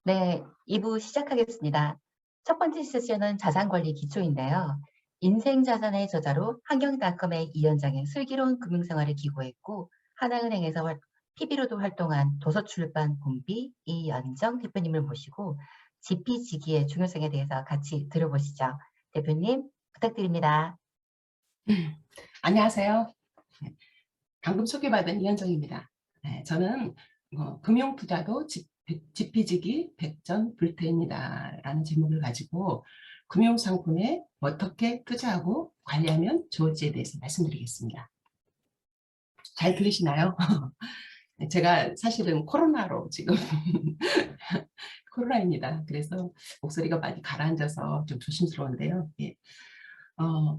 네, 2부 시작하겠습니다. 첫 번째 세션은 자산관리 기초인데요. 인생 자산의 저자로 환경닷컴의 이현장의 슬기로운 금융생활을 기고했고 하나은행에서 PB로도 활동한 도서출판 본비 이연정 대표님을 모시고 지피지기의 중요성에 대해서 같이 들어보시죠. 대표님 부탁드립니다. 안녕하세요. 네, 방금 소개받은 이현정입니다. 네, 저는 금융투자도 지피지기 백전불태입니다 라는 제목을 가지고 금융상품에 어떻게 투자하고 관리하면 좋을지에 대해서 말씀드리겠습니다. 잘 들리시나요? 제가 사실은 코로나로 지금 코로나입니다. 그래서 목소리가 많이 가라앉아서 좀 조심스러운데요. 예.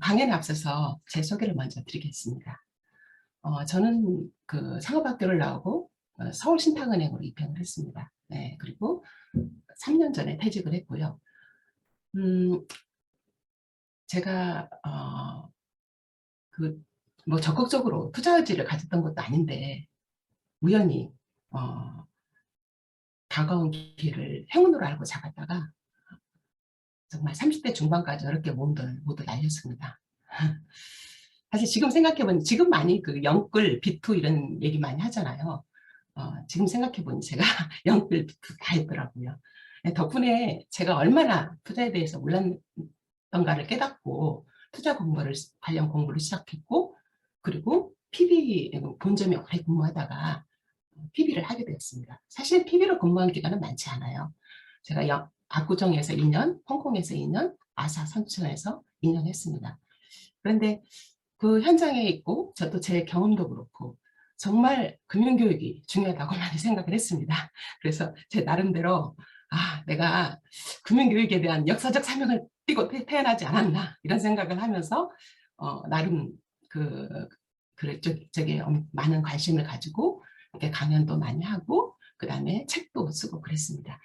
강연에 앞서서 제 소개를 먼저 드리겠습니다. 저는 그 상업학교를 나오고 서울신탁은행으로 입행을 했습니다. 네, 그리고 3년 전에 퇴직을 했고요. 제가 뭐 적극적으로 투자 의지를 가졌던 것도 아닌데 우연히 다가온 기회를 행운으로 알고 잡았다가 정말 30대 중반까지 어렵게 모두 날렸습니다. 사실 지금 생각해보니 지금 많이 그 영끌, 비투 이런 얘기 많이 하잖아요. 지금 생각해보니 제가 영끌, 비투 다 했더라고요. 덕분에 제가 얼마나 투자에 대해서 몰랐던가를 깨닫고 투자 관련 공부를 시작했고, 그리고 PB 본점에 오래 근무하다가 PB를 하게 되었습니다. 사실 PB로 근무한 기간은 많지 않아요. 제가 압구정에서 2년, 홍콩에서 2년, 아사 선천에서 2년 했습니다. 그런데 그 현장에 있고 저도 제 경험도 그렇고 정말 금융교육이 중요하다고 많이 생각을 했습니다. 그래서 제 나름대로 내가 금융교육에 대한 역사적 사명을 띠고 태어나지 않았나 이런 생각을 하면서 나름 저게 많은 관심을 가지고 이렇게 강연도 많이 하고 그 다음에 책도 쓰고 그랬습니다.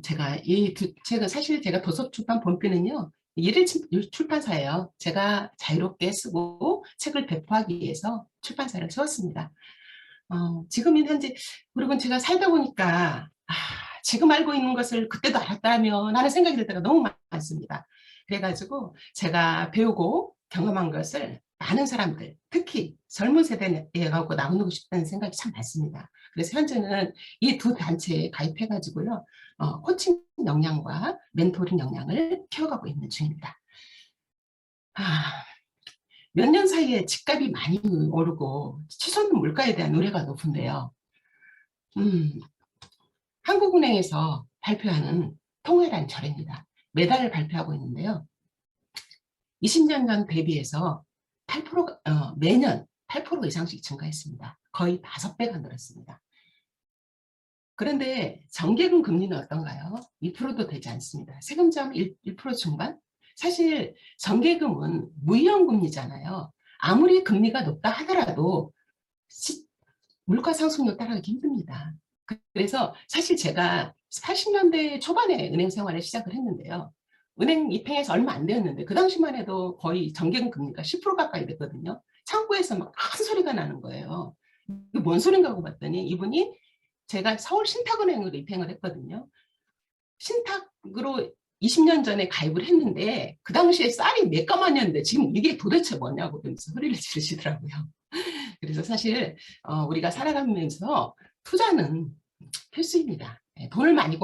제가 이 두 책은 사실 제가 도서출판 본비는요 일일 출판사예요. 제가 자유롭게 쓰고 책을 배포하기 위해서 출판사를 세웠습니다. 지금은 현재 그리고 제가 살다 보니까 지금 알고 있는 것을 그때도 알았다면 하는 생각이 들 때가 너무 많습니다. 그래가지고 제가 배우고 경험한 것을 많은 사람들, 특히 젊은 세대에 가고 나누고 싶다는 생각이 참 많습니다. 그래서 현재는 이 두 단체에 가입해가지고요, 코칭 역량과 멘토링 역량을 키워가고 있는 중입니다. 몇 년 사이에 집값이 많이 오르고 치솟는 물가에 대한 우려가 높은데요. 한국은행에서 발표하는 통화란 절입니다. 매달 발표하고 있는데요. 20년 전 대비해서 8% 매년 8% 이상씩 증가했습니다. 거의 5배가 늘었습니다. 그런데 정기금 금리는 어떤가요? 2%도 되지 않습니다. 세금점 1% 중반? 사실 정기금은 무이연금리잖아요. 아무리 금리가 높다 하더라도 물가 상승률 따라가기 힘듭니다. 그래서 사실 제가 80년대 초반에 은행 생활을 시작을 했는데요. 은행 입행해서 얼마 안 되었는데 그 당시만 해도 거의 정기금 금리가 10% 가까이 됐거든요. 창구에서 막 큰 소리가 나는 거예요. 이게 뭔 소린가 하고 봤더니 이분이 제가 서울 신탁은행으로 입행을 했거든요. 신탁으로 20년 전에 가입을 했는데 그 당시에 쌀이 매까만이었는데 지금 이게 도대체 뭐냐고 소리를 지르시더라고요. 그래서 사실 우리가 살아가면서 투자는 필수입니다. 돈을 많이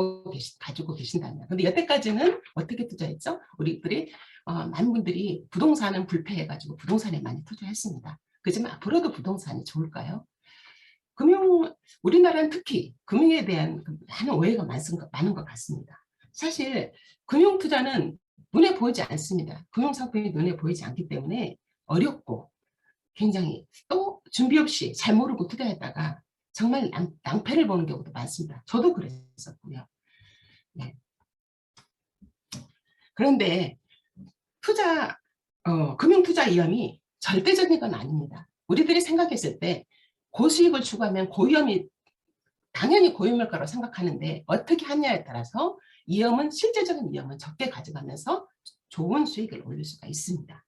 가지고 계신다면. 근데 여태까지는 어떻게 투자했죠? 우리들이 많은 분들이 부동산은 불패해가지고 부동산에 많이 투자했습니다. 그렇지만 앞으로도 부동산이 좋을까요? 우리나라는 특히 금융에 대한 많은 오해가 많은 것 같습니다. 사실 금융 투자는 눈에 보이지 않습니다. 금융 상품이 눈에 보이지 않기 때문에 어렵고 굉장히 또 준비 없이 잘 모르고 투자했다가 정말 낭패를 보는 경우도 많습니다. 저도 그랬었고요. 네. 그런데 금융 투자 위험이 절대적인 건 아닙니다. 우리들이 생각했을 때 고수익을 추구하면 고위험이 당연히 고위험일 거라고 생각하는데 어떻게 하냐에 따라서 실제적인 위험은 적게 가져가면서 좋은 수익을 올릴 수가 있습니다.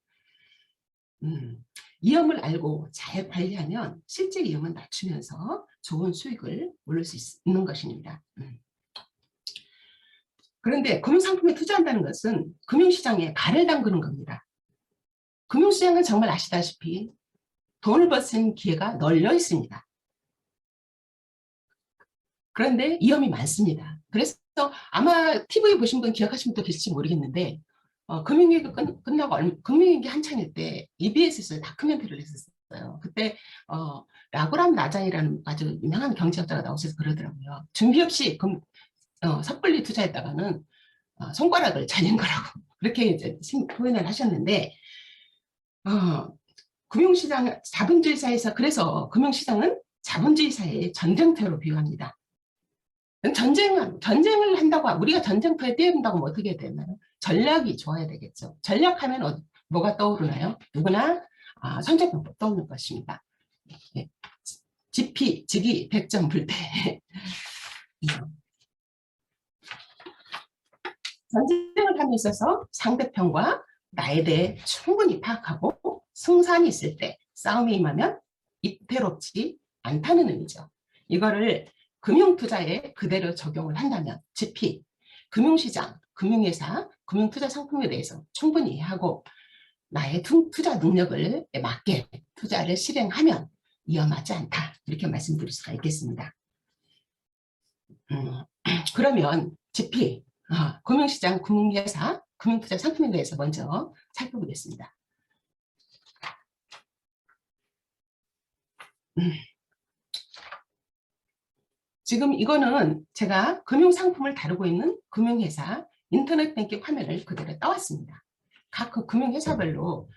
위험을 알고 잘 관리하면 실제 위험은 낮추면서 좋은 수익을 올릴 수 있는 것입니다. 그런데 금융상품에 투자한다는 것은 금융시장에 발을 담그는 겁니다. 금융시장은 정말 아시다시피 돈을 벌 수 있는 기회가 널려 있습니다. 그런데 위험이 많습니다. 그래서 아마 TV 보신 분 기억하시는 분도 계실지 모르겠는데 금융위기 끝나고 금융위기 한창일 때 EBS에서 다큐멘터리를 했었어요. 그때 라구람 나자이라는 아주 유명한 경제학자가 나오셔서 그러더라고요. 준비 없이 섣불리 투자했다가는 손가락을 잘린 거라고 그렇게 이제 표현을 하셨는데 금융시장 자본주의 사회에서 그래서 금융시장은 자본주의 사회의 전쟁터로 비유합니다. 전쟁을 한다고 우리가 전쟁터에 뛰어든다고 하면 어떻게 되나요? 전략이 좋아야 되겠죠. 전략하면 뭐가 떠오르나요? 누구나 선제병법 떠오르는 것입니다. 예. 지피, 직이, 백전, 불태. 전쟁을 함에 있어서 상대편과 나에 대해 충분히 파악하고 승산이 있을 때 싸움에 임하면 이태롭지 않다는 의미죠. 이거를 금융투자에 그대로 적용을 한다면 GP, 금융시장, 금융회사, 금융투자상품에 대해서 충분히 이해하고 나의 투자 능력을 맞게 투자를 실행하면 위험하지 않다. 이렇게 말씀드릴 수가 있겠습니다. 그러면 GP, 금융시장, 금융회사, 금융투자상품에 대해서 먼저 살펴보겠습니다. 지금 이거는 제가 금융상품을 다루고 있는 금융회사 인터넷 뱅킹 화면을 그대로 따왔습니다. 각 그 금융회사별로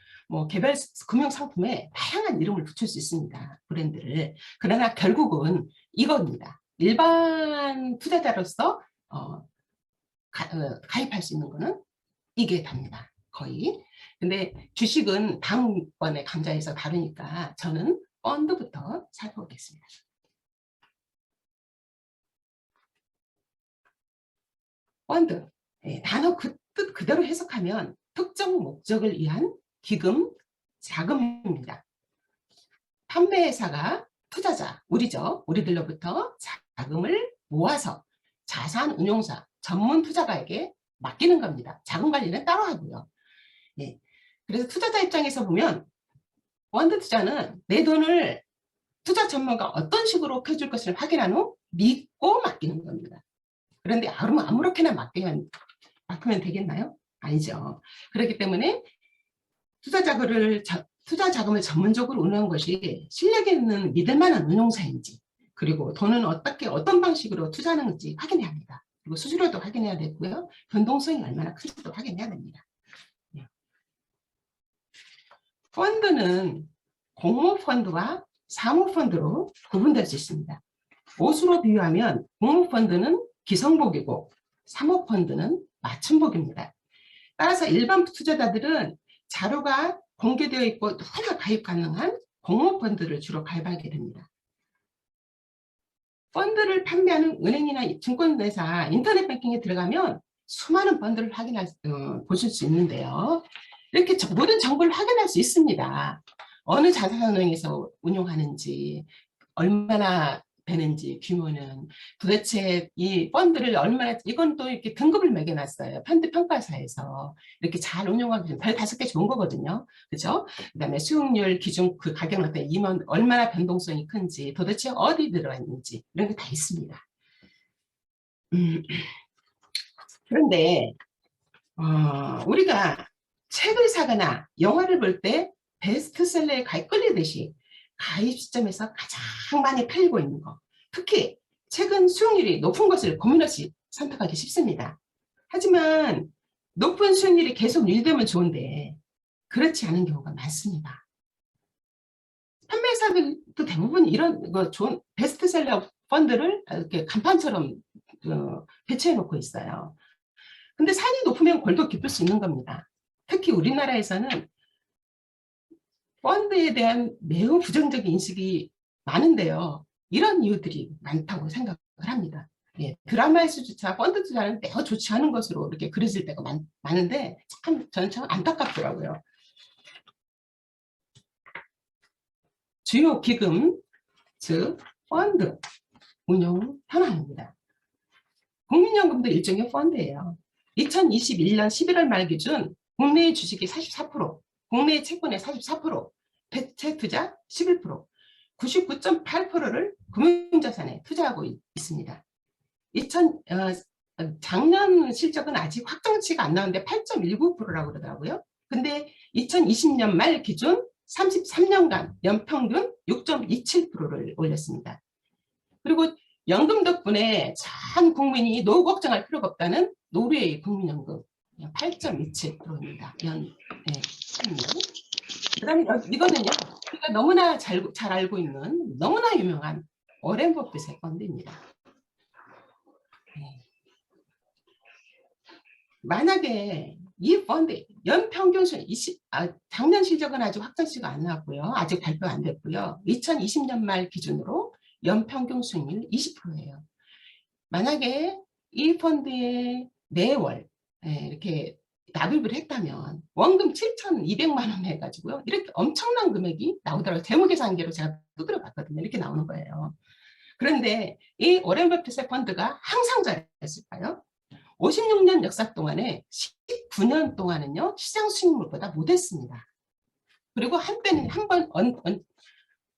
개별 금융상품에 다양한 이름을 붙일 수 있습니다. 브랜드를. 그러나 결국은 이겁니다. 일반 투자자로서 가입할 수 있는 거는 이게 답니다. 거의. 근데 주식은 다음번에 강좌에서 다루니까 저는 펀드부터 살펴보겠습니다. 펀드. 단어 그 뜻 그대로 해석하면 특정 목적을 위한 기금, 자금입니다. 판매회사가 투자자, 우리들로부터 자금을 모아서 자산운용사, 전문 투자가에게 맡기는 겁니다. 자금 관리는 따로 하고요. 그래서 투자자 입장에서 보면 펀드 투자는 내 돈을 투자 전문가가 어떤 식으로 해줄 것을 확인한 후 믿고 맡기는 겁니다. 그런데 그러면 아무렇게나 맡기면 되겠나요? 아니죠. 그렇기 때문에 투자 자금을 전문적으로 운영한 것이 실력 있는 믿을 만한 운용사인지, 그리고 돈은 어떤 방식으로 투자하는지 확인해야 합니다. 그리고 수수료도 확인해야 되고요. 변동성이 얼마나 큰지도 확인해야 됩니다. 펀드는 공모펀드와 사모펀드로 구분될 수 있습니다. 옷으로 비유하면 공모펀드는 기성복이고 사모펀드는 맞춤복입니다. 따라서 일반 투자자들은 자료가 공개되어 있고 누구나 가입 가능한 공모펀드를 주로 가입하게 됩니다. 펀드를 판매하는 은행이나 증권회사, 인터넷 뱅킹에 들어가면 수많은 펀드를 보실 수 있는데요. 이렇게 모든 정보를 확인할 수 있습니다. 어느 자산운용에서 운용하는지, 얼마나 되는지, 규모는 도대체 이 펀드를 이건 또 이렇게 등급을 매겨놨어요. 펀드 평가사에서 이렇게 잘 운용하기 별 5개 좋은 거거든요. 그죠? 그 다음에 수익률 기준 그 가격은 어떤 얼마나 변동성이 큰지, 도대체 어디 들어가 있는지 이런 게 다 있습니다. 그런데 우리가 책을 사거나 영화를 볼 때 베스트셀러에 끌리듯이 가입 시점에서 가장 많이 팔리고 있는 거, 특히 책은 수익률이 높은 것을 고민 없이 선택하기 쉽습니다. 하지만 높은 수익률이 계속 유지되면 좋은데 그렇지 않은 경우가 많습니다. 판매사들도 대부분 이런 좋은 베스트셀러 펀드를 이렇게 간판처럼 배치해 놓고 있어요. 근데 산이 높으면 골도 깊을 수 있는 겁니다. 특히 우리나라에서는 펀드에 대한 매우 부정적인 인식이 많은데요. 이런 이유들이 많다고 생각을 합니다. 드라마에서조차 펀드 투자는 매우 좋지 않은 것으로 이렇게 그려질 때가 많은데 저는 참 안타깝더라고요. 주요 기금, 즉 펀드 운용 현황입니다. 국민연금도 일종의 펀드예요. 2021년 11월 말 기준 국내의 주식이 44%, 국내의 채권의 44%, 대체 투자 11%, 99.8%를 금융자산에 투자하고 있습니다. 작년 실적은 아직 확정치가 안 나오는데 8.19%라고 그러더라고요. 근데 2020년 말 기준 33년간 연평균 6.27%를 올렸습니다. 그리고 연금 덕분에 전 국민이 노후 걱정할 필요가 없다는 노르웨이 국민연금 8.27%입니다. 그다음에 이거는요, 우리가 너무나 잘 알고 있는 너무나 유명한 워렌 버핏의 펀드입니다. 만약에 이 펀드 연평균 작년 실적은 아직 확정치가 안 나왔고요. 아직 발표 안 됐고요. 2020년 말 기준으로 연평균 수익률 20%예요. 만약에 이 펀드에 매월 이렇게 납입을 했다면 원금 7,200만 원 해가지고요. 이렇게 엄청난 금액이 나오더라고요. 재무계산기로 제가 두드려 봤거든요. 이렇게 나오는 거예요. 그런데 이 워렌 버핏의 펀드가 항상 잘했을까요? 56년 역사 동안에 19년 동안은요, 시장 수익률보다 못했습니다. 그리고 한때는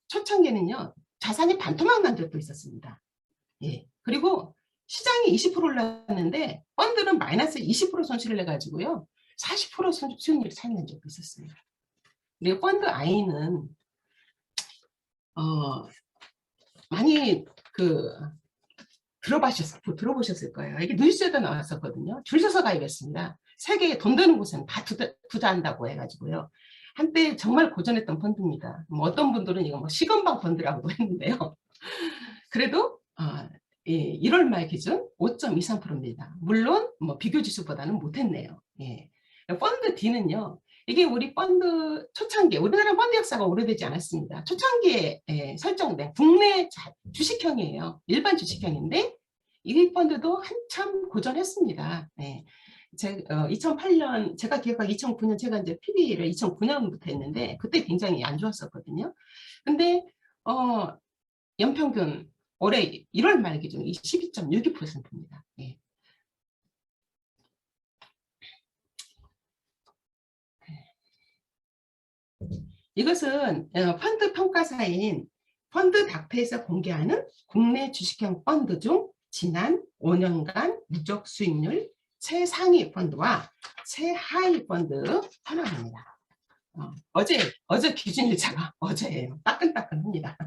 초창기에는요, 자산이 반토막 난 적도 있었습니다. 예. 그리고 시장이 20% 올랐는데 펀드는 마이너스 20% 손실을 내가지고요, 40% 수익률이 차이 난 적도 있었습니다. 그리고 펀드 I는 많이 들어보셨을 거예요. 이게 뉴스에도 나왔었거든요. 줄 서서 가입했습니다. 세계에 돈 되는 곳은 다 투자한다고 해가지고요. 한때 정말 고전했던 펀드입니다. 어떤 분들은 이거 시건방 펀드라고도 했는데요. 그래도 1월 말 기준 5.23%입니다. 물론 비교 지수보다는 못했네요. 예. 펀드 D는요. 이게 우리 펀드 초창기에, 우리나라 펀드 역사가 오래되지 않았습니다. 초창기에 설정된 국내 주식형이에요. 일반 주식형인데 이 펀드도 한참 고전했습니다. 2008년, 제가 기억하기 2009년, 제가 이제 PB를 2009년부터 했는데 그때 굉장히 안 좋았었거든요. 근데 연평균 올해 1월 말 기준 12.62%입니다. 예. 이것은 펀드 평가사인 펀드닥터에서 공개하는 국내 주식형 펀드 중 지난 5년간 누적 수익률 최상위 펀드와 최하위 펀드 현황입니다. 어제 기준일자가 어제예요. 따끈따끈합니다.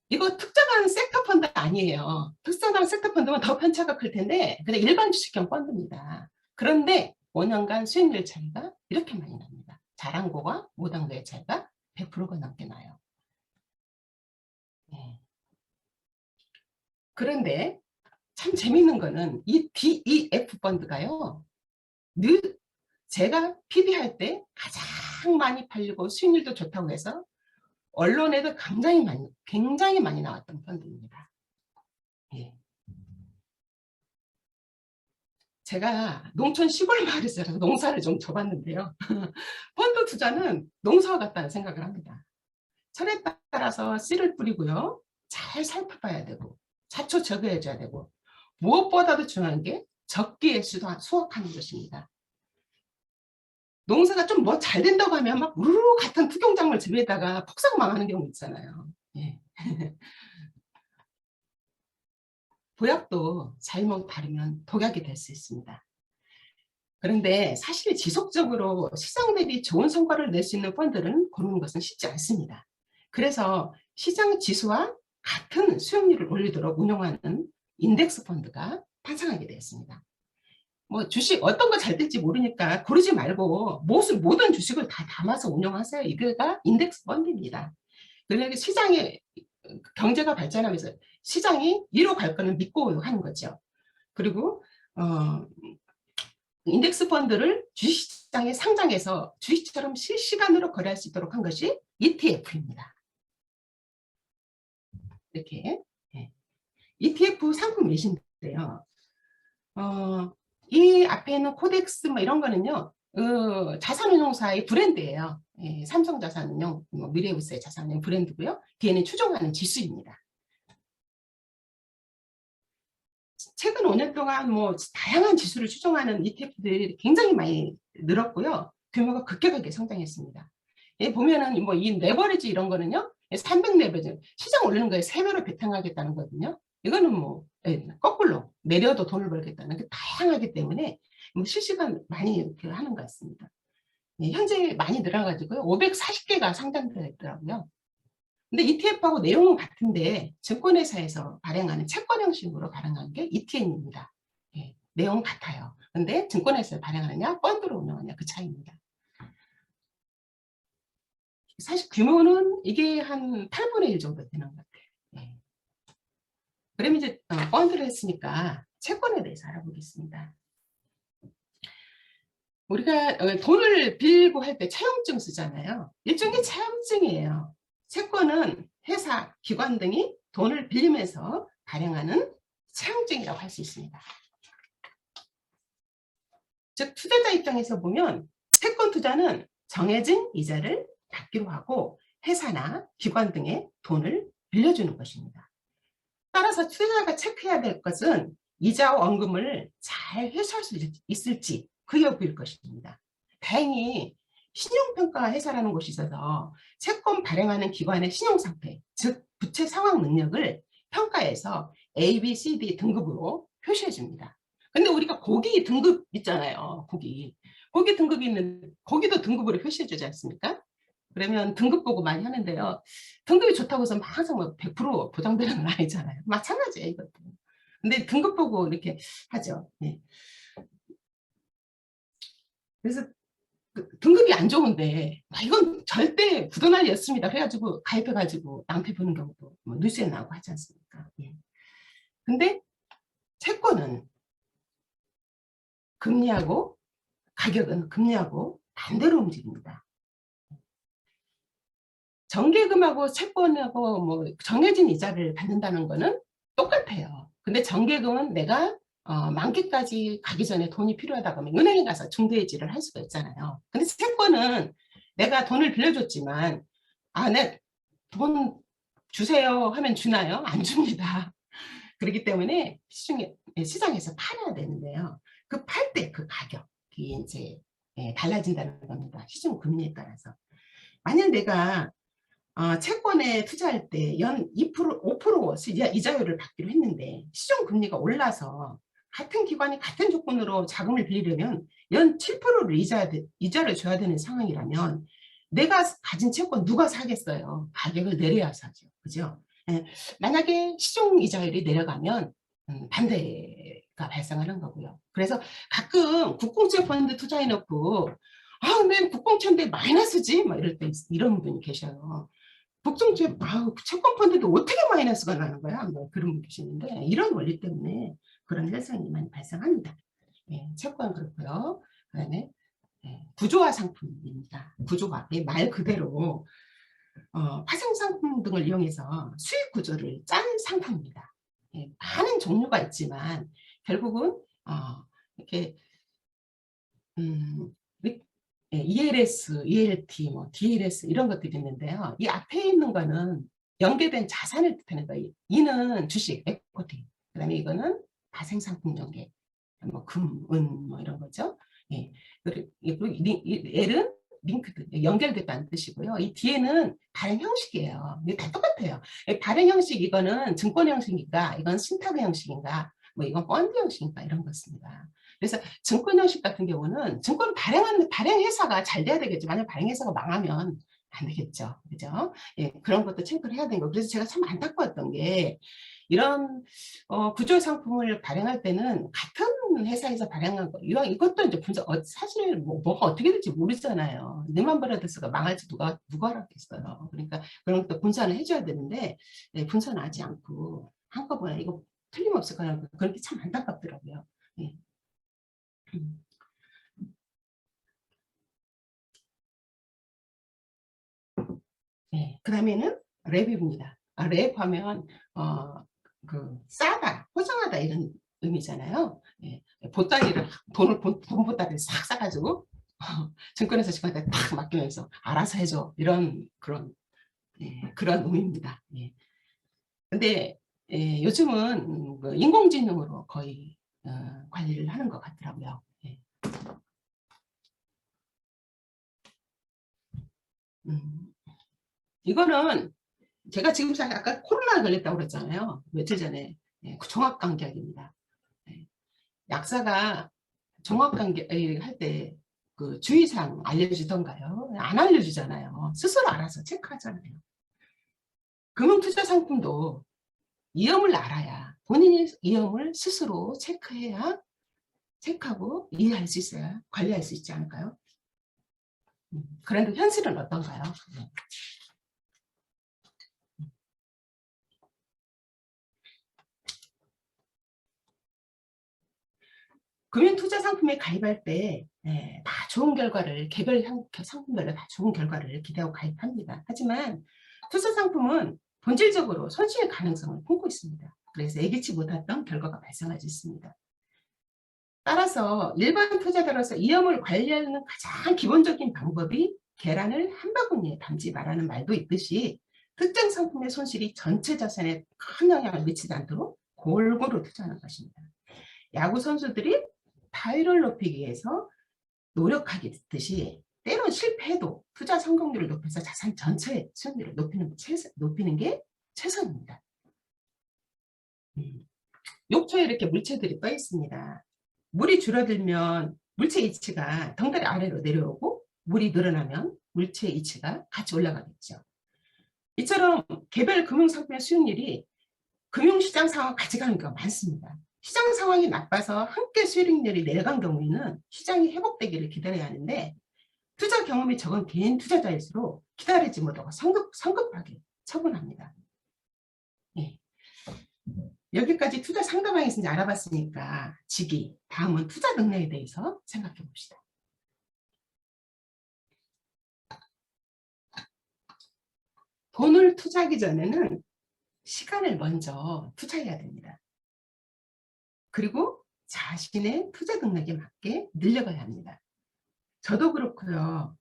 이거 특정한 섹터 펀드 아니에요. 특정한 섹터 펀드면 더 편차가 클 텐데 그냥 일반 주식형 펀드입니다. 그런데 5년간 수익률 차이가 이렇게 많이 납니다. 잘한 거와 못한 거의 차이가 100%가 넘게 나요. 그런데 참 재밌는 거는 이 DEF 펀드가요. 늘 제가 PB할 때 가장 많이 팔리고 수익률도 좋다고 해서 언론에도 굉장히 많이 나왔던 펀드입니다. 예. 제가 농촌 시골 마을에서 농사를 좀 줘봤는데요. 펀드 투자는 농사와 같다는 생각을 합니다. 철에 따라서 씨를 뿌리고요. 잘 살펴봐야 되고 차초 적응해줘야 되고 무엇보다도 중요한 게 적기에 수확하는 것입니다. 농사가 좀 잘 된다고 하면 막 우르르 같은 투경작물 재배에다가 폭삭 망하는 경우 있잖아요. 예. 보약도 잘못 바르면 독약이 될 수 있습니다. 그런데 사실 지속적으로 시장 대비 좋은 성과를 낼 수 있는 펀드를 고르는 것은 쉽지 않습니다. 그래서 시장 지수와 같은 수익률을 올리도록 운용하는 인덱스 펀드가 탄생하게 되었습니다. 주식 어떤 거 잘 될지 모르니까 고르지 말고 모든 주식을 다 담아서 운용하세요. 이거가 인덱스 펀드입니다. 그러니까 시장의 경제가 발전하면서 시장이 이로 갈 거는 믿고 하는 거죠. 그리고 인덱스 펀드를 주식시장에 상장해서 주식처럼 실시간으로 거래할 수 있도록 한 것이 ETF입니다. 이렇게 ETF 상품 외신인데요. 이 앞에 있는 코덱스 이런 거는요, 자산운용사의 브랜드예요. 예, 삼성자산운용, 뭐 미래에셋의 자산운용 브랜드고요. 뒤에는 추종하는 지수입니다. 최근 5년 동안 뭐 다양한 지수를 추종하는 ETF들이 굉장히 많이 늘었고요. 규모가 급격하게 성장했습니다. 예, 보면은 뭐 이 레버리지 이런 거는요, 300 레버리지, 시장 오르는 거에 3배로 배팅하겠다는 거거든요. 이거는 뭐 거꾸로 내려도 돈을 벌겠다는 게 다양하기 때문에 뭐 실시간 많이 이렇게 하는 것 같습니다. 예, 현재 많이 늘어가지고요. 540개가 상장되어 있더라고요. 근데 ETF하고 내용은 같은데 증권회사에서 발행하는 채권 형식으로 발행한 게 ETN입니다. 예, 내용은 같아요. 근데 증권회사에서 발행하느냐 펀드로 운영하느냐 그 차이입니다. 사실 규모는 이게 한 8분의 1 정도 되는 것 같아요. 예. 그러면 이제 펀드를 했으니까 채권에 대해서 알아보겠습니다. 우리가 돈을 빌고 할 때 차용증 쓰잖아요. 일종의 차용증이에요. 채권은 회사, 기관 등이 돈을 빌리면서 발행하는 차용증이라고 할 수 있습니다. 즉 투자자 입장에서 보면 채권 투자는 정해진 이자를 받기로 하고 회사나 기관 등의 돈을 빌려주는 것입니다. 따라서 투자자가 체크해야 될 것은 이자와 원금을 잘 회수할 수 있을지 그 여부일 것입니다. 다행히 신용평가 회사라는 곳이 있어서 채권 발행하는 기관의 신용상태, 즉 부채 상황 능력을 평가해서 A, B, C, D 등급으로 표시해 줍니다. 근데 우리가 고기 등급 있잖아요. 고기 등급이 있는데 고기도 등급으로 표시해 주지 않습니까? 그러면 등급 보고 많이 하는데요. 등급이 좋다고 해서 항상 뭐 100% 보장되는 건 아니잖아요. 마찬가지예요, 이것도. 근데 등급 보고 이렇게 하죠. 네. 그래서 등급이 안 좋은데 이건 절대 부도날이 었습니다. 그래가지고 가입해가지고 낭패 보는 경우도 뭐 뉴스에 나오고 하지 않습니까? 예. 근데 채권은 금리하고 가격은 금리하고 반대로 움직입니다. 정기금하고 채권하고 뭐 정해진 이자를 받는다는 거는 똑같아요. 근데 정기금은 내가 만기까지 가기 전에 돈이 필요하다고 하면 은행에 가서 중도해지를 할 수가 있잖아요. 근데 채권은 내가 돈을 빌려줬지만 내 돈 주세요 하면 주나요? 안 줍니다. 그렇기 때문에 시장에서 팔아야 되는데요. 그 팔 때 그 가격이 이제 달라진다는 겁니다. 시중 금리에 따라서. 만약 내가 채권에 투자할 때 연 2%, 5% 이자율을 받기로 했는데 시중 금리가 올라서 같은 기관이 같은 조건으로 자금을 빌리려면 연 7%를 이자를 줘야 되는 상황이라면 내가 가진 채권 누가 사겠어요? 가격을 내려야 사죠. 그죠? 예, 만약에 시중 이자율이 내려가면 반대가 발생하는 거고요. 그래서 가끔 국공채 펀드 투자해놓고 내 국공채인데 마이너스지? 막 이럴 때 이런 분이 계셔요. 복종채, 채권 펀드도 어떻게 마이너스가 나는 거야? 뭐 그런 분 계시는데 이런 원리 때문에 그런 현상이 많이 발생합니다. 예, 채권 그렇고요. 그다음에 구조화 상품입니다. 구조화, 말 그대로 파생 상품 등을 이용해서 수익 구조를 짠 상품입니다. 예, 많은 종류가 있지만 결국은 이렇게 ELS, ELT, 뭐 DLS 이런 것들이 있는데요. 이 앞에 있는 거는 연계된 자산을 뜻하는 거예요. 이는 주식, 에코티. 그다음에 이거는 파생상품 연계, 뭐 금, 은, 뭐 이런 거죠. 예. 그리고 L은 링크드, 연결됐다는 뜻이고요. 이 뒤에는 발행 형식이에요. 이게 다 똑같아요. 발행 형식 이거는 증권 형식인가, 이건 신탁 형식인가, 뭐 이건 펀드 형식인가 이런 것입니다. 그래서 증권 형식 같은 경우는 증권 발행 회사가 잘 돼야 되겠죠. 만약 발행 회사가 망하면 안 되겠죠. 그죠? 예, 그런 것도 체크를 해야 되는 거. 그래서 제가 참 안타까웠던 게 이런 구조 상품을 발행할 때는 같은 회사에서 발행한 거 이것도 이제 분석 사실 뭐가 어떻게 될지 모르잖아요. 르만 브라더스가 망할지 누가 알았겠어요. 그러니까 그런 것도 분산을 해줘야 되는데 분산하지 않고 한꺼번에 이거 틀림없을 거라고 그런 게 참 안타깝더라고요. 예. 네, 그 다음에는 랩입니다. 랩하면 싸다, 포장하다 이런 의미잖아요. 예, 보따리를 돈보따리를 싹 싸가지고 증권회사 직원한테 딱 맡기면서 알아서 해줘 이런 그런 의미입니다. 예. 근데 요즘은 그 인공지능으로 거의 관리를 하는 것 같더라고요. 예. 이거는 제가 지금 아까 코로나 걸렸다고 그랬잖아요. 며칠 전에. 그 종합감기약입니다. 약사가 종합감기 할 때 그 주의사항 알려주던가요? 안 알려주잖아요. 스스로 알아서 체크하잖아요. 금융투자 상품도 위험을 알아야 본인이 위험을 스스로 체크해야 체크하고 이해할 수 있어야 관리할 수 있지 않을까요? 그런데 현실은 어떤가요? 금융투자 상품에 가입할 때 다 좋은 결과를 개별 상품별로 다 좋은 결과를 기대하고 가입합니다. 하지만 투자 상품은 본질적으로 손실 가능성을 품고 있습니다. 그래서 예기치 못했던 결과가 발생할 수 있습니다. 따라서 일반 투자자로서 위험을 관리하는 가장 기본적인 방법이 계란을 한 바구니에 담지 말라는 말도 있듯이 특정 상품의 손실이 전체 자산에 큰 영향을 미치지 않도록 골고루 투자하는 것입니다. 야구 선수들이 타율을 높이기 위해서 노력하듯이 때론 실패해도 투자 성공률을 높여서 자산 전체의 수익률을 높이는 게 최선입니다. 욕조에 이렇게 물체들이 떠 있습니다. 물이 줄어들면 물체 이치가 덩달아 아래로 내려오고 물이 늘어나면 물체 이치가 같이 올라가겠죠. 이처럼 개별 금융상품의 수익률이 금융시장 상황과 같이 가는 경우가 많습니다. 시장 상황이 나빠서 함께 수익률이 내려간 경우에는 시장이 회복되기를 기다려야 하는데 투자 경험이 적은 개인 투자자일수록 기다리지 못하고 성급하게 처분합니다. 예. 여기까지 투자 상담왕이 이제 알아봤으니까 다음은 투자 능력에 대해서 생각해 봅시다. 돈을 투자하기 전에는 시간을 먼저 투자해야 됩니다. 그리고 자신의 투자 능력에 맞게 늘려가야 합니다. 저도 그렇고요.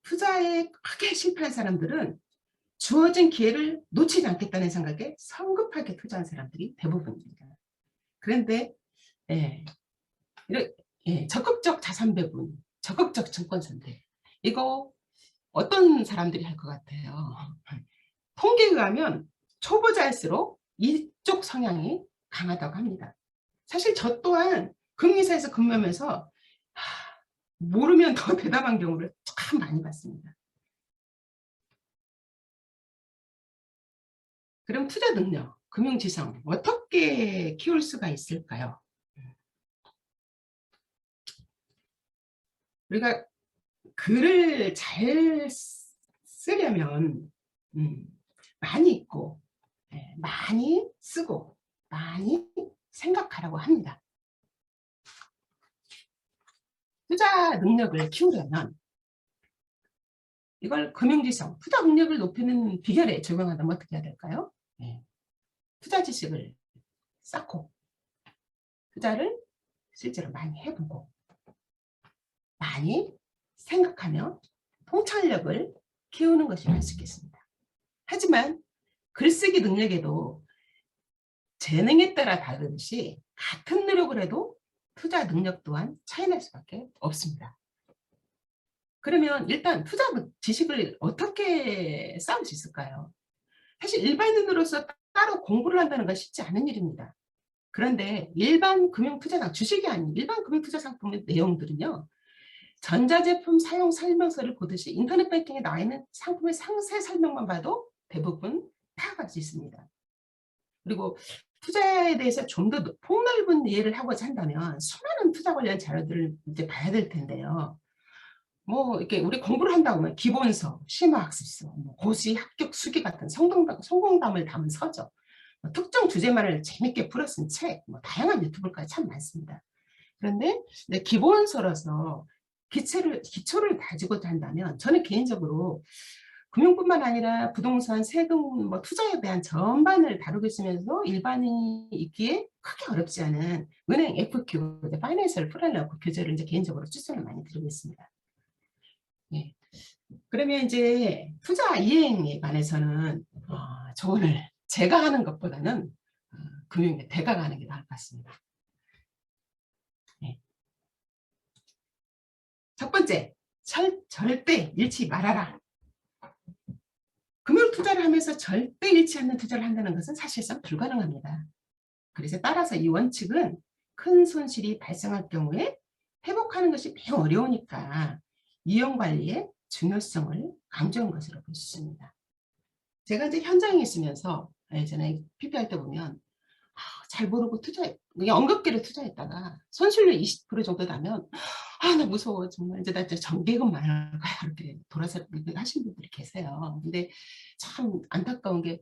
투자에 크게 실패한 사람들은 주어진 기회를 놓치지 않겠다는 생각에 성급하게 투자한 사람들이 대부분입니다. 그런데 적극적 자산 배분, 적극적 증권 선택 이거 어떤 사람들이 할 것 같아요? 통계에 의하면 초보자일수록 이쪽 성향이 강하다고 합니다. 사실 저 또한 금융회사에서 근무하면서 모르면 더 대담한 경우를 참 많이 봤습니다. 그럼 투자 능력, 금융지성 어떻게 키울 수가 있을까요? 우리가 글을 잘 쓰려면 많이 읽고 많이 쓰고 많이 생각하라고 합니다. 투자 능력을 키우려면 이걸 금융지성, 투자 능력을 높이는 비결에 적용한다면 어떻게 해야 될까요? 투자 지식을 쌓고 투자를 실제로 많이 해보고 많이 생각하며 통찰력을 키우는 것이 할 수 있겠습니다. 하지만 글쓰기 능력에도 재능에 따라 다르듯이 같은 노력을 해도 투자 능력 또한 차이날 수밖에 없습니다. 그러면 일단 투자 지식을 어떻게 쌓을 수 있을까요? 사실 일반인으로서 따로 공부를 한다는 건 쉽지 않은 일입니다. 그런데 일반 금융투자상, 주식이 아닌 일반 금융투자 상품의 내용들은요. 전자제품 사용 설명서를 보듯이 인터넷 뱅킹에 나와 있는 상품의 상세 설명만 봐도 대부분 파악할 수 있습니다. 그리고 투자에 대해서 좀 더 폭넓은 이해를 하고자 한다면 수많은 투자 관련 자료들을 이제 봐야 될 텐데요. 뭐 이렇게 우리 공부를 한다고 하면 기본서, 심화학습서, 고시, 합격, 수기 같은 성공담을 담은 서적, 특정 주제만을 재밌게 풀어쓴 책, 다양한 유튜브까지 참 많습니다. 그런데 기본서로서 기초를 다지고자 한다면 저는 개인적으로 금융뿐만 아니라 부동산, 세금, 투자에 대한 전반을 다루고 있으면서 일반인이 읽기에 크게 어렵지 않은 은행 FQ, 파이낸셜 플래너 교재를 이제 개인적으로 추천을 많이 드리고 있습니다. 그러면 이제 투자 이행에 관해서는 조언을 제가 하는 것보다는 금융의 대가가 하는 게 나을 것 같습니다. 네. 첫 번째, 절대 잃지 말아라. 금융 투자를 하면서 절대 잃지 않는 투자를 한다는 것은 사실상 불가능합니다. 그래서 따라서 이 원칙은 큰 손실이 발생할 경우에 회복하는 것이 매우 어려우니까 이용 관리의 중요성을 강조한 것으로 볼 수 있습니다. 제가 이제 현장에 있으면서 예전에 PP할 때 보면 잘 모르고 그냥 엉겁기를 투자했다가 손실률 20% 정도 나면 나 무서워 정말 이제 나 정기금만 할 거야 이렇게 돌아서 하시는 분들이 계세요. 근데 참 안타까운 게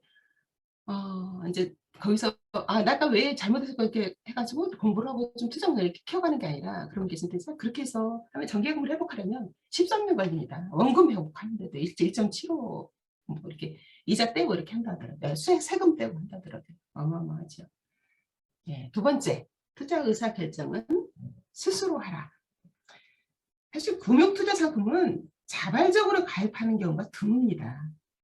이제 거기서 내가 왜 잘못해서 그렇게 해가지고 공부를 하고 좀 투자금을 이렇게 키워가는 게 아니라 그런 게 있는데 그렇게 해서 하면 정기금을 회복하려면 13년 걸립니다. 원금 회복하는데도 1.75 뭐 이렇게 이자 떼고 이렇게 한다 하더라고요. 세금 떼고 한다 하더라고요. 어마어마하죠. 예, 두 번째, 투자 의사 결정은 스스로 하라. 사실 금융투자 상품은 자발적으로 가입하는 경우가 드뭅니다.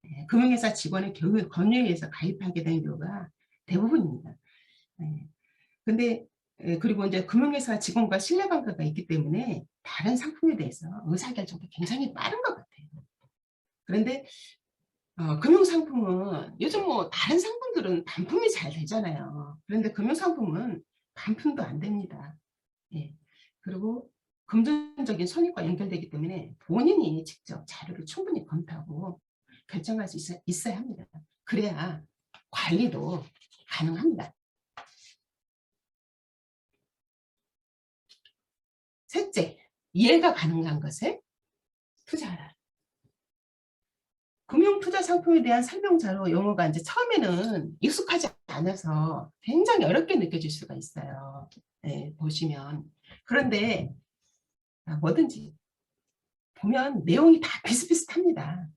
예, 금융회사 직원의 권유에 의해서 가입하게 되는 경우가 대부분입니다. 예, 근데 그리고 이제 금융회사 직원과 신뢰관계가 있기 때문에 다른 상품에 대해서 의사결정도 굉장히 빠른 것 같아요. 그런데 금융상품은 요즘 뭐 다른 상품들은 반품이 잘 되잖아요. 그런데 금융상품은 반품도 안 됩니다. 예. 그리고 금전적인 손익과 연결되기 때문에 본인이 직접 자료를 충분히 검토하고 결정할 수 있어야 합니다. 그래야 관리도 가능합니다. 셋째, 이해가 가능한 것에 투자하라. 금융투자 상품에 대한 설명자료 용어가 이제 처음에는 익숙하지 않아서 굉장히 어렵게 느껴질 수가 있어요. 네, 보시면. 그런데 뭐든지 보면 내용이 다 비슷비슷합니다.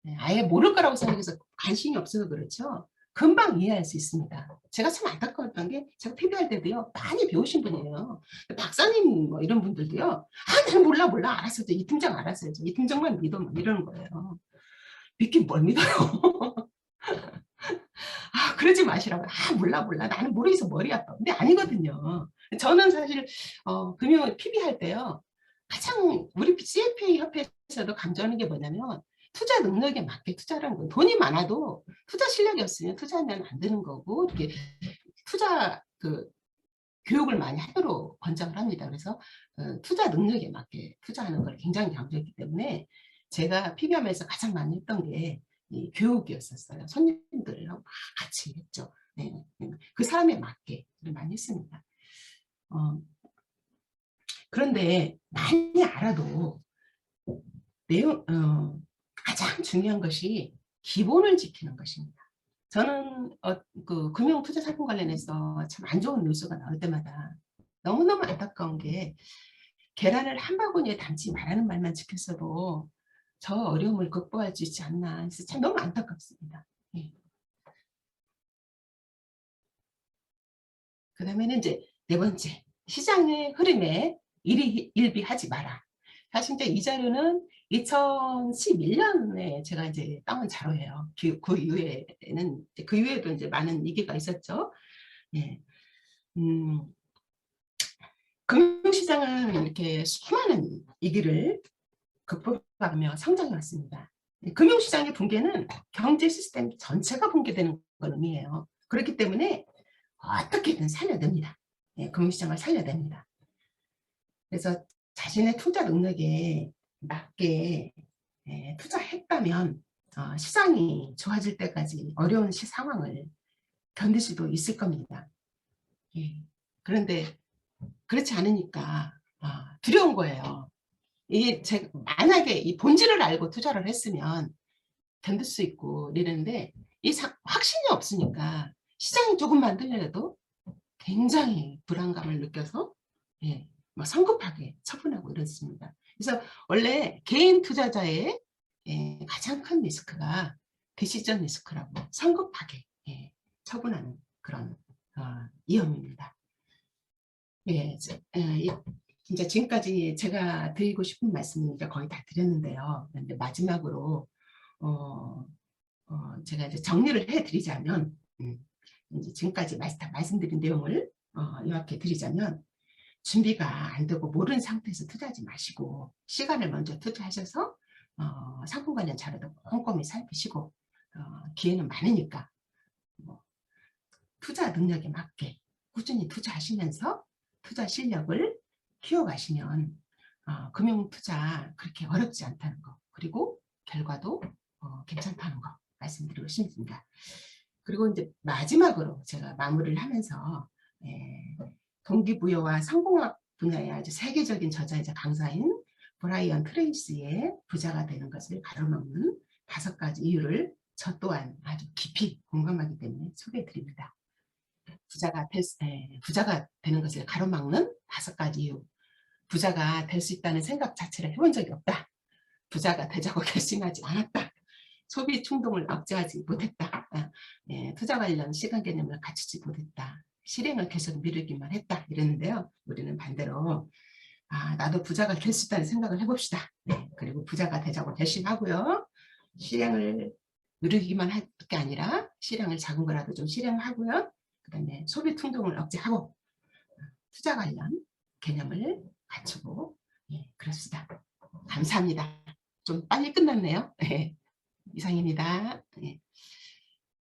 네, 아예 모를 거라고 생각해서 관심이 없어서 그렇죠. 금방 이해할 수 있습니다. 제가 참 안타까웠던 게 제가 PB할 때도요. 많이 배우신 분이에요. 박사님 뭐 이런 분들도요. 나는 몰라 알았어요. 이 팀장 알았어요. 이 팀장만 믿어 막 이러는 거예요. 믿긴 뭘 믿어요. 그러지 마시라고. 몰라. 나는 모르겠어. 머리 아파. 근데 아니거든요. 저는 사실 금융 PB할 때요. 가장 우리 CFA 협회에서도 강조하는 게 뭐냐면 투자 능력에 맞게 투자라는 거예요. 돈이 많아도 투자 실력이 없으면 투자하면 안 되는 거고 이렇게 투자 교육을 많이 하도록 권장을 합니다. 그래서 투자 능력에 맞게 투자하는 걸 굉장히 강조했기 때문에 제가 PB하면서 가장 많이 했던 게 이 교육이었었어요. 손님들하고 같이 했죠. 네. 그 사람에 맞게 많이 했습니다. 그런데 많이 알아도 가장 중요한 것이 기본을 지키는 것입니다. 저는 그 금융투자상품 관련해서 참 안 좋은 뉴스가 나올 때마다 너무너무 안타까운 게 계란을 한 바구니에 담지 말라는 말만 지켰어도 저 어려움을 극복할 수 있지 않나 해서 참 너무 안타깝습니다. 예. 그 다음에는 이제 네 번째, 시장의 흐름에 일비하지 마라. 사실 이제 이 자료는 2011년에 제가 이제 따온 자료예요. 그 이후에는 그 이후에도 이제 많은 위기가 있었죠. 예. 금융시장은 이렇게 수많은 위기를 극복하며 성장해 왔습니다. 금융시장의 붕괴는 경제 시스템 전체가 붕괴되는 걸 의미해요. 그렇기 때문에 어떻게든 살려냅니다. 금융시장을 살려냅니다. 그래서 자신의 투자 능력에 맞게 투자했다면 시장이 좋아질 때까지 어려운 상황을 견딜 수도 있을 겁니다. 그런데 그렇지 않으니까 두려운 거예요. 이게 만약에 이 본질을 알고 투자를 했으면 견딜 수 있고 이러는데 확신이 없으니까 시장이 조금만 들려도 굉장히 불안감을 느껴서 뭐 성급하게 처분하고 이렇습니다. 그래서 원래 개인 투자자의 가장 큰 리스크가 디시전 리스크라고 성급하게 처분하는 그런 위험입니다. 이제 이제 지금까지 제가 드리고 싶은 말씀은 이제 거의 다 드렸는데요. 근데 마지막으로 제가 이제 정리를 해드리자면, 이제 지금까지 다 말씀드린 내용을 요약해 드리자면, 준비가 안 되고 모르는 상태에서 투자하지 마시고 시간을 먼저 투자하셔서 상품 관련 자료도 꼼꼼히 살피시고 기회는 많으니까 뭐, 투자 능력에 맞게 꾸준히 투자하시면서 투자 실력을 키워가시면 금융투자 그렇게 어렵지 않다는 거, 그리고 결과도 괜찮다는 거 말씀드리고 싶습니다. 그리고 이제 마지막으로 제가 마무리를 하면서 동기부여와 성공학 분야의 아주 세계적인 저자이자 강사인 브라이언 트레이시의 부자가 되는 것을 가로막는 5가지 이유를 저 또한 아주 깊이 공감하기 때문에 소개해 드립니다. 부자가 되는 것을 가로막는 5가지 이유. 부자가 될 수 있다는 생각 자체를 해본 적이 없다. 부자가 되자고 결심하지 않았다. 소비 충동을 억제하지 못했다. 투자 관련 시간 개념을 갖추지 못했다. 실행을 계속 미루기만 했다. 이랬는데요. 우리는 반대로 나도 부자가 될 수 있다는 생각을 해봅시다. 그리고 부자가 되자고 결심하고요. 실행을 미루기만 할 게 아니라 실행을 작은 거라도 좀 실행하고요. 그 다음에 소비 충동을 억제하고 투자 관련 개념을 갖추고 그럽시다. 감사합니다. 좀 빨리 끝났네요. 이상입니다.